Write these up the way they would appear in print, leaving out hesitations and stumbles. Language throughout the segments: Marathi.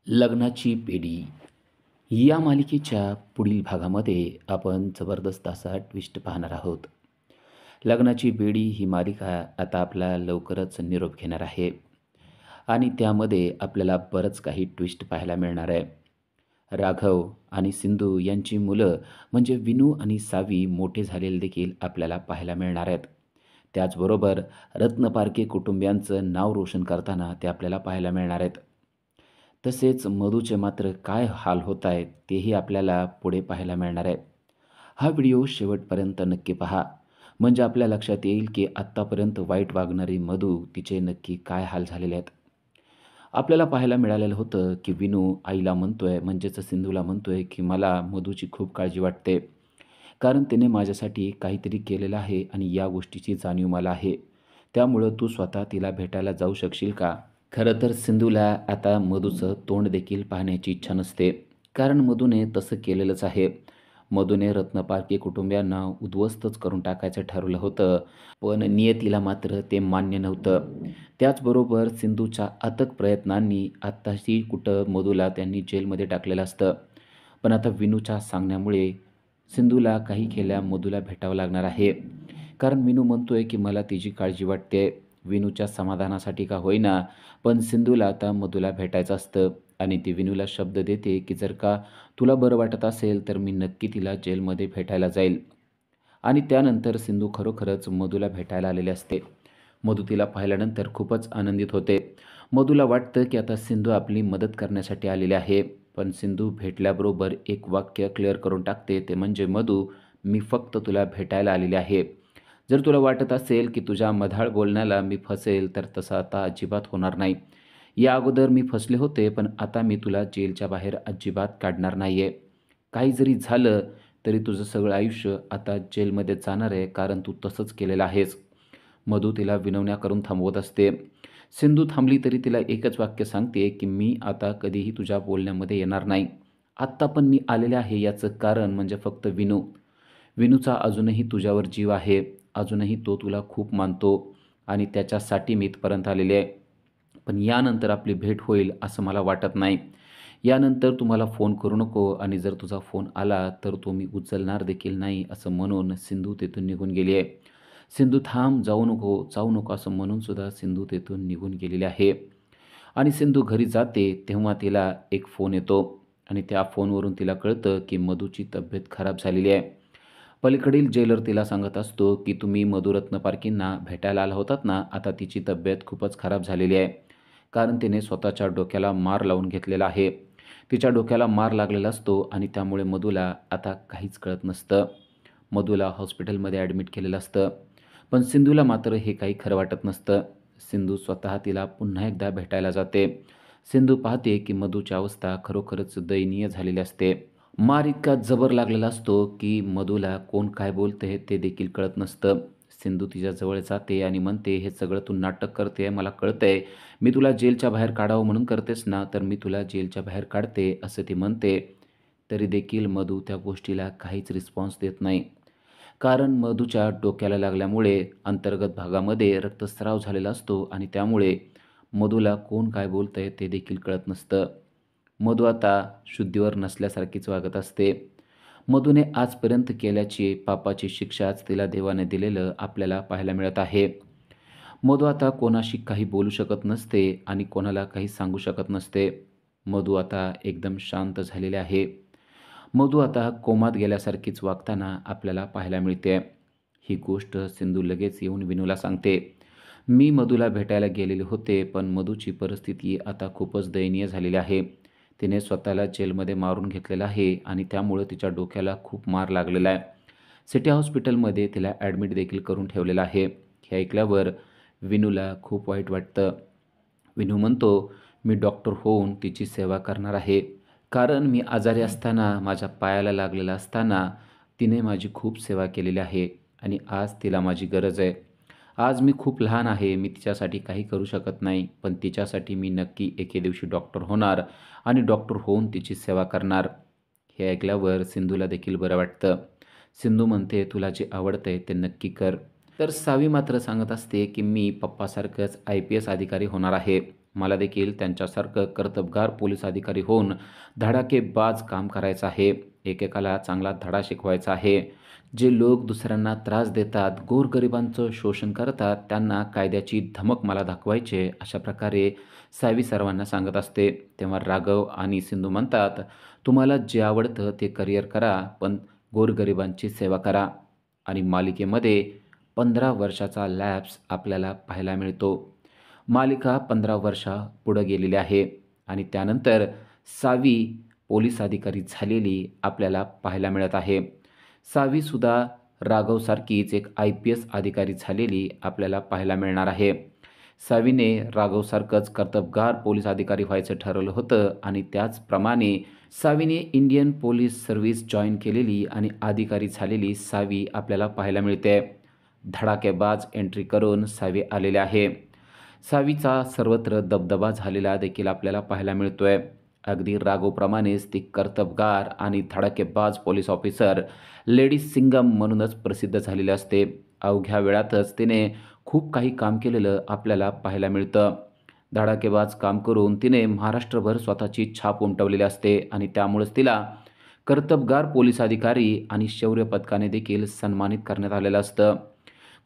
लग्नाची बेडी या मालिकेच्या पुढील भागामध्ये आपण जबरदस्त असा ट्विस्ट पाहणार आहोत. लग्नाची बेडी ही मालिका आता आपला लवकरच निरोप घेणार आहे आणि त्यामध्ये आपल्याला बरंच काही ट्विस्ट पाहायला मिळणार आहे. राघव आणि सिंधू यांची मुलं म्हणजे विनू आणि सावी मोठे झालेले देखील आपल्याला पाहायला मिळणार आहेत. त्याचबरोबर रत्नपारखे कुटुंबियांचं नाव रोशन करताना ते आपल्याला पाहायला मिळणार आहेत. तसेच मधूचे मात्र काय हाल होत आहेत तेही आपल्याला पुढे पाहायला मिळणार आहे. हा व्हिडिओ शेवटपर्यंत नक्की पहा, म्हणजे आपल्या लक्षात येईल की आत्तापर्यंत वाईट वागणारी मधू तिचे नक्की काय हाल झालेले आहेत. आपल्याला पाहायला मिळालेलं होतं की विनू आईला म्हणतोय, म्हणजेच सिंधूला म्हणतोय की मला मधूची खूप काळजी वाटते, कारण तिने माझ्यासाठी काहीतरी केलेलं आहे आणि या गोष्टीची जाणीव मला आहे. त्यामुळं तू स्वतः तिला भेटायला जाऊ शकशील का? खरं तर सिंधूला आता मधूचं तोंड देखील पाहण्याची इच्छा नसते, कारण मधूने तसं केलेलंच आहे. मधूने रत्नपारखे कुटुंबियांना उद्ध्वस्तच करून टाकायचं ठरवलं होतं, पण नियतीला मात्र ते मान्य नव्हतं. त्याचबरोबर सिंधूच्या अथक प्रयत्नांनी आत्ताशी कुठं मधूला त्यांनी जेलमध्ये टाकलेलं असतं. पण आता विनूच्या सांगण्यामुळे सिंधूला काही केल्या मधूला भेटावं लागणार आहे, कारण विनू म्हणतोय की मला तिची काळजी वाटते. विनूच्या समाधानासाठी का होईना, पण सिंधूला आता मधूला भेटायचं असतं आणि ती विनूला शब्द देते की जर का तुला बरं वाटत असेल तर मी नक्की तिला जेलमध्ये भेटायला जाईल. आणि त्यानंतर सिंधू खरोखरच मधूला भेटायला आलेले असते. मधू तिला पाहिल्यानंतर खूपच आनंदित होते. मधूला वाटतं की आता सिंधू आपली मदत करण्यासाठी आलेली आहे. पण सिंधू भेटल्याबरोबर एक वाक्य क्लिअर करून टाकते, ते म्हणजे मधू, मी फक्त तुला भेटायला आलेली आहे. जर तुला वाटत असेल की तुझ्या मधाळ बोलण्याला मी फसेल तर तसं आता अजिबात होणार नाही. या अगोदर मी फसले होते, पण आता मी तुला जेलच्या बाहेर अजिबात काढणार नाही आहे. काही जरी झालं तरी तुझं सगळं आयुष्य आता जेलमध्ये जाणार आहे, कारण तू तसंच केलेलं आहेस. मधू तिला विनवण्या करून थांबवत असते. सिंधू थांबली तरी तिला एकच वाक्य सांगते की मी आता कधीही तुझ्या बोलण्यामध्ये येणार नाही. आत्ता पण मी आलेले आहे याचं कारण म्हणजे फक्त विनू. विनूचा अजूनही तुझ्यावर जीव आहे. अजूनही तो तुला खूप मानतो आणि त्याच्यासाठी मी इथपर्यंत आलेले आहे. पण यानंतर आपली भेट होईल असं मला वाटत नाही. यानंतर तू मला फोन करू नको आणि जर तुझा फोन आला तर तो मी उचलणार देखील नाही, असं म्हणून सिंधू तेथून निघून गेली आहे. सिंधू थांब, जाऊ नको, जाऊ नको असं म्हणून सुद्धा सिंधू तेथून निघून गेलेली आहे. आणि सिंधू घरी जाते तेव्हा तिला एक फोन येतो आणि त्या फोनवरून तिला कळतं की मधूची तब्येत खराब झालेली आहे. पलीकडील जेलर तिला सांगत असतो की तुम्ही मधु रत्नपारखेंना भेटायला आला होतात ना, आता तिची तब्येत खूपच खराब झालेली आहे, कारण तिने स्वतःच्या डोक्याला मार लावून घेतलेला आहे. तिच्या डोक्याला मार लागलेला असतो आणि त्यामुळे मधूला आता काहीच कळत नसतं. मधूला हॉस्पिटलमध्ये ॲडमिट केलेलं असतं. पण सिंधूला मात्र हे काही खरं वाटत नसतं. सिंधू स्वतः तिला पुन्हा एकदा भेटायला जाते. सिंधू पाहते की मधूची अवस्था खरोखरच दयनीय झालेली असते. मार इतका जबर लागलेला असतो की मधूला कोण काय बोलतंय ते देखील कळत नसतं. सिंधू तिच्या जवळ जाते आणि म्हणते, हे सगळं तू नाटक करते, मला कळतंय. मी तुला जेलच्या बाहेर काढावं म्हणून करतेस ना, तर मी तुला जेलच्या बाहेर काढते, असं ती म्हणते. तरी देखील मधू त्या गोष्टीला काहीच रिस्पॉन्स देत नाही. कारण मधूच्या डोक्याला लागल्यामुळे अंतर्गत भागामध्ये रक्तस्राव झालेला असतो आणि त्यामुळे मधूला कोण काय बोलतंय ते देखील कळत नसतं. मधू आता शुद्धीवर नसल्यासारखीच वागत असते. मधूने आजपर्यंत केल्याची पापाची शिक्षाच तिला देवाने दिलेलं आपल्याला पाहायला मिळत आहे. मधू आता कोणाशी काही बोलू शकत नसते आणि कोणाला काही सांगू शकत नसते. मधू आता एकदम शांत झालेले आहे. मधू आता कोमात गेल्यासारखीच वागताना आपल्याला पाहायला मिळते. ही गोष्ट सिंधू लगेच येऊन विनूला सांगते. मी मधूला भेटायला गेलेले होते, पण मधूची परिस्थिती आता खूपच दयनीय झालेली आहे. तिने स्वतःला जेलमध्ये मारून घेतलेलं आहे आणि त्यामुळं तिच्या डोक्याला खूप मार लागलेला आहे. सिटी हॉस्पिटलमध्ये तिला ॲडमिट देखील करून ठेवलेलं आहे. हे ऐकल्यावर विनूला खूप वाईट वाटतं. विनू म्हणतो, मी डॉक्टर होऊन तिची सेवा करणार आहे. कारण मी आजारी असताना, माझ्या पायाला लागलेला असताना तिने माझी खूप सेवा केलेली आहे आणि आज तिला माझी गरज आहे. आज मी खूप लहान आहे, मी तिच्यासाठी काही करू शकत नाही, पण तिच्यासाठी मी नक्की एके दिवशी डॉक्टर होणार आणि डॉक्टर होऊन तिची सेवा करणार. हे ऐकल्यावर सिंधूला देखील बरं वाटतं. सिंधू म्हणते, तुला जे आवडतंय ते नक्की कर. तर सावी मात्र सांगत असते की मी पप्पासारखंच IPS अधिकारी होणार आहे. मला देखील त्यांच्यासारखं कर्तबगार पोलीस अधिकारी होऊन धडाकेबाज काम करायचं आहे. एकेकाला चांगला धडा शिकवायचा आहे. जे लोक दुसऱ्यांना त्रास देतात, गोरगरिबांचं शोषण करतात, त्यांना कायद्याची धमक मला दाखवायची अशा प्रकारे सावी सर्वांना सांगत असते. तेव्हा राघव आणि सिंधू म्हणतात, तुम्हाला जे आवडतं ते करिअर करा, पण गोरगरिबांची सेवा करा. आणि मालिकेमध्ये 15 वर्षाचा लॅप्स आपल्याला पाहायला मिळतो. मालिका 15 वर्षा पुढे गेलेली आहे आणि त्यानंतर सावी पोलीस अधिकारी झालेली आपल्याला पाहायला मिळत आहे. सावीसुद्धा राघवसारखीच एक IPS अधिकारी झालेली आपल्याला पाहायला मिळणार आहे. सावीने राघवसारखंच कर्तबगार पोलीस अधिकारी व्हायचं ठरवलं होतं आणि त्याचप्रमाणे सावीने इंडियन पोलीस सर्व्हिस जॉईन केलेली आणि अधिकारी झालेली सावी आपल्याला पाहायला मिळते. धडाकेबाज एंट्री करून सावी आलेले आहे. सावीचा सर्वत्र दबदबा झालेला देखील आपल्याला पाहायला मिळतोय. अगदी राघवप्रमाणेच ती कर्तबगार आणि धडाकेबाज पोलीस ऑफिसर लेडी सिंगम म्हणूनच प्रसिद्ध झालेली असते. अवघ्या वेळातच तिने खूप काही काम केलेलं आपल्याला पाहायला मिळतं. धडाकेबाज काम करून तिने महाराष्ट्रभर स्वतःची छाप उमटवलेली असते आणि त्यामुळेच तिला कर्तबगार पोलीस अधिकारी आणि शौर्य पदकाने देखील सन्मानित करण्यात आलेलं असतं.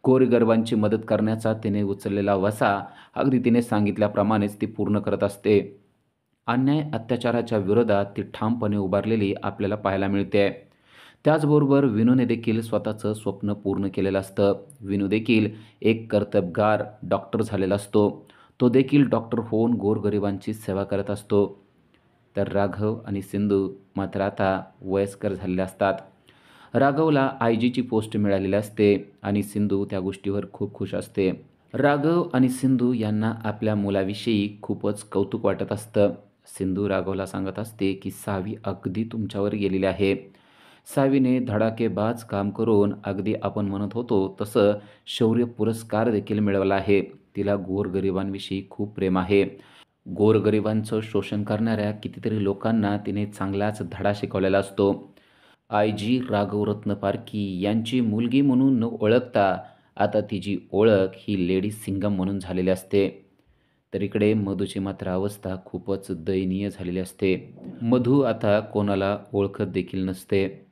गोरगरिबांची मदत करण्याचा तिने उचललेला वसा अगदी तिने सांगितल्याप्रमाणेच ती पूर्ण करत असते. अन्याय अत्याचाराच्या विरोधात ती ठामपणे उभारलेली आपल्याला पाहायला मिळते. त्याचबरोबर विनूने देखील स्वतःचं स्वप्न पूर्ण केलेलं असतं. विनू देखील एक कर्तबगार डॉक्टर झालेला असतो. तो देखील डॉक्टर होऊन गोरगरिबांची सेवा करत असतो. तर राघव आणि सिंधू मात्र आता वयस्कर झालेले असतात. राघवला IG ची पोस्ट मिळालेली असते आणि सिंधू त्या गोष्टीवर खूप खुश असते. राघव आणि सिंधू यांना आपल्या मुलाविषयी खूपच कौतुक वाटत असतं. सिंधू राघवला सांगत असते की सावी अगदी तुमच्यावर गेलेली आहे. सावीने धडाकेबाज काम करून अगदी आपण म्हणत होतो तसं शौर्य पुरस्कार देखील मिळवला आहे. तिला गोरगरिबांविषयी खूप प्रेम आहे. गोरगरिबांचं शोषण करणाऱ्या कितीतरी लोकांना तिने चांगलाच धडा शिकवलेला असतो. IG राघव रत्नपारखी यांची मुलगी म्हणून न ओळखता आता तिची ओळख ही लेडी सिंगम म्हणून झालेली असते. तर इकडे मधूची मात्र अवस्था खूपच दयनीय झालेली असते. मधू आता कोणाला ओळखत देखील नसते.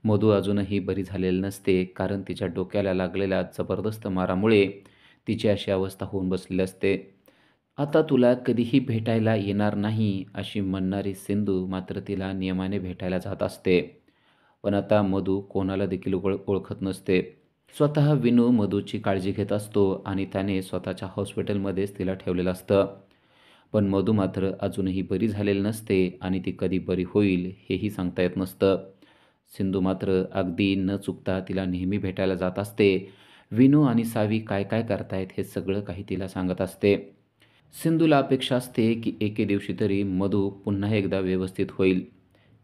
मधू अजूनही बरी झालेली नसते, कारण तिच्या डोक्याला लागलेल्या जबरदस्त मारामुळे तिची अशी अवस्था होऊन बसलेली असते. आता तुला कधीही भेटायला येणार नाही अशी म्हणणारी सिंधू मात्र तिला नियमाने भेटायला जात असते. पण आता मधू कोणाला देखील ओळखत नसते. स्वतः विनू मधूची काळजी घेत असतो आणि त्याने स्वतःच्या हॉस्पिटलमध्येच तिला ठेवलेलं असतं. पण मधू मात्र अजूनही बरी झालेली नसते आणि ती कधी बरी होईल हेही सांगता येत नसतं. सिंधू मात्र अगदी न चुकता तिला नेहमी भेटायला जात असते. विनू आणि सावी काय काय करतायत हे सगळं काही तिला सांगत असते. सिंधूला अपेक्षा असते की एके दिवशी तरी मधू पुन्हा एकदा व्यवस्थित होईल.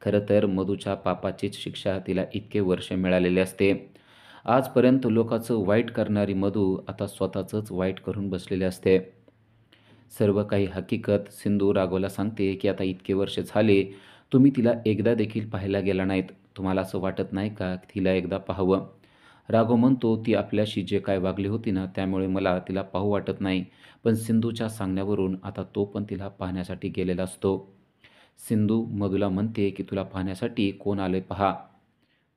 खरं तर मधूच्या पापाचीच शिक्षा तिला इतके वर्ष मिळालेले असते. आजपर्यंत लोकांचं वाईट करणारी मधू आता स्वतःचंच वाईट करून बसलेली असते. सर्व काही हकीकत सिंधू राघवला सांगते की आता इतके वर्ष झाले तुम्ही तिला एकदा देखील पाहायला गेला नाहीत. तुम्हाला असं वाटत नाही का की तिला एकदा पाहावं? राघव म्हणतो, ती आपल्याशी जे काय वागली होती ना त्यामुळे मला तिला पाहू वाटत नाही. पण सिंधूच्या सांगण्यावरून आता तो पण तिला पाहण्यासाठी गेलेला असतो. सिंधू मधूला म्हणते की तुला पाहण्यासाठी कोण आले पहा.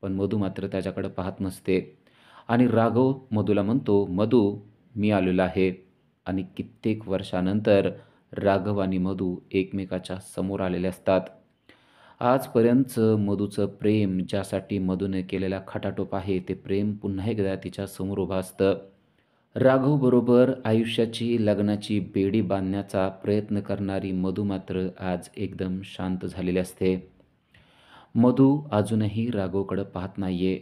पण मधू मात्र त्याच्याकडे पाहत नसते आणि राघव मधूला म्हणतो, मधू मी आलेलो आहे. आणि कित्येक वर्षानंतर राघव आणि मधू एकमेकाच्या समोर आलेले असतात. आजपर्यंतचं मधूचं प्रेम, ज्यासाठी मधूने केलेला खटाटोप आहे, ते प्रेम पुन्हा एकदा तिच्या समोर उभं असतं. राघवबरोबर आयुष्याची लग्नाची बेडी बांधण्याचा प्रयत्न करणारी मधू मात्र आज एकदम शांत झालेली असते. मधू अजूनही राघवकडं पाहत नाहीये.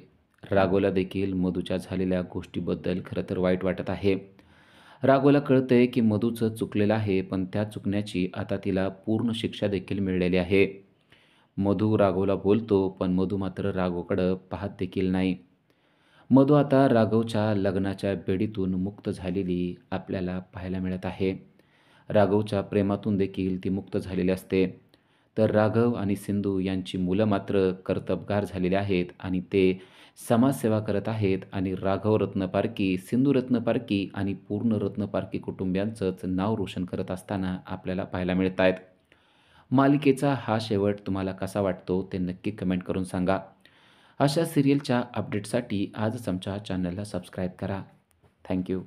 राघवला देखील मधूच्या झालेल्या गोष्टीबद्दल खरं तर वाईट वाटत आहे. राघवला कळतंय की मधूचं चुकलेलं आहे, पण त्या चुकण्याची आता तिला पूर्ण शिक्षा देखील मिळालेली आहे. मधू राघवला बोलतो, पण मधू मात्र राघवकडं पाहत देखील नाही. मधू आता राघवच्या लग्नाच्या बेडीतून मुक्त झालेली आपल्याला पाहायला मिळत आहे. राघवच्या प्रेमातून देखील ती मुक्त झालेली असते. तर राघव आणि सिंधू यांची मुलं मात्र कर्तबगार झालेले आहेत आणि ते समाजसेवा करत आहेत आणि राघव रत्नपारखी, सिंधू रत्नपारखी आणि पूर्ण रत्नपारखी कुटुंबियांचंच नाव रोशन करत असताना आपल्याला पाहायला मिळत आहेत. मालिकेचा हा शेवट तुम्हाला कसा वाटतो ते नक्की कमेंट करून सांगा. अशा सिरियलच्या अपडेटसाठी आजच आमच्या चॅनलला सबस्क्राईब करा. Thank you.